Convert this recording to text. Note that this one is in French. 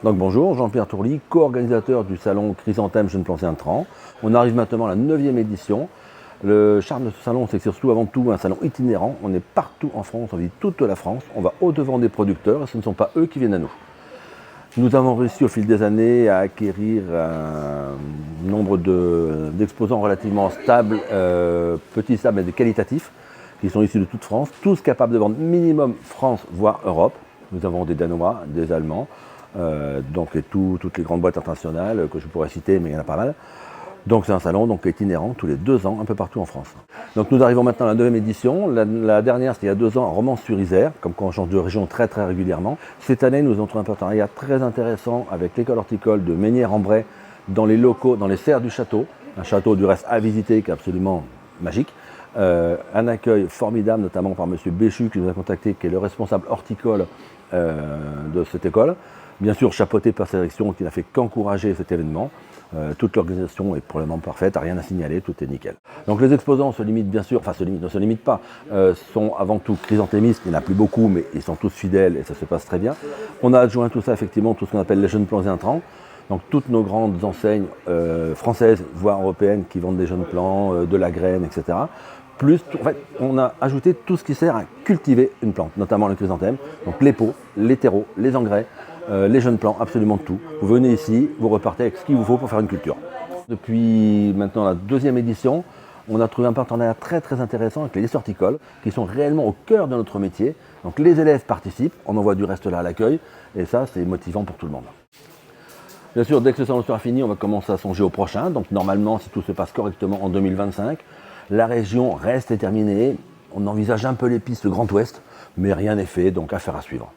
Donc bonjour, Jean-Pierre Tourly, co-organisateur du salon Chrysanthème Jeunes Plants et Intrants. On arrive maintenant à la 9e édition. Le charme de ce salon, c'est que c'est surtout avant tout un salon itinérant. On est partout en France, on visite toute la France, on va au-devant des producteurs et ce ne sont pas eux qui viennent à nous. Nous avons réussi au fil des années à acquérir un nombre d'exposants relativement stables, petits, stables mais qualitatifs, qui sont issus de toute France, tous capables de vendre minimum France, voire Europe. Nous avons des Danois, des Allemands, toutes les grandes boîtes internationales que je pourrais citer, mais il y en a pas mal. Donc c'est un salon itinérant tous les 2 ans, un peu partout en France. Donc nous arrivons maintenant à la 9e édition. La dernière, c'était il y a 2 ans, à Romans-sur-Isère, comme quand on change de région très régulièrement. Cette année, nous avons trouvé un partenariat très intéressant avec l'école horticole de Mesnières-en-Bray, dans les locaux, dans les serres du château. Un château du reste à visiter qui est absolument magique. Un accueil formidable, notamment par M. Béchu qui nous a contacté, qui est le responsable horticole de cette école. Bien sûr, chapeauté par sa direction qui n'a fait qu'encourager cet événement. Toute l'organisation est probablement parfaite, rien à signaler, tout est nickel. Donc les exposants se limitent bien sûr, ne se limitent pas, sont avant tout chrysanthémistes, il n'y en a plus beaucoup, mais ils sont tous fidèles et ça se passe très bien. On a adjoint tout ça effectivement, tout ce qu'on appelle les jeunes plants et intrants. Donc toutes nos grandes enseignes françaises, voire européennes, qui vendent des jeunes plants, de la graine, etc. On a ajouté tout ce qui sert à cultiver une plante, notamment le chrysanthème, donc les pots, les terreaux, les engrais, les jeunes plants, absolument tout. Vous venez ici, vous repartez avec ce qu'il vous faut pour faire une culture. Depuis maintenant la 2e édition, on a trouvé un partenariat très intéressant avec les lycées horticoles, qui sont réellement au cœur de notre métier. Donc les élèves participent, on envoie du reste là à l'accueil, et ça c'est motivant pour tout le monde. Bien sûr, dès que ce salon sera fini, on va commencer à songer au prochain. Donc normalement, si tout se passe correctement en 2025, la région reste déterminée. On envisage un peu les pistes Grand Ouest, mais rien n'est fait, donc affaire à suivre.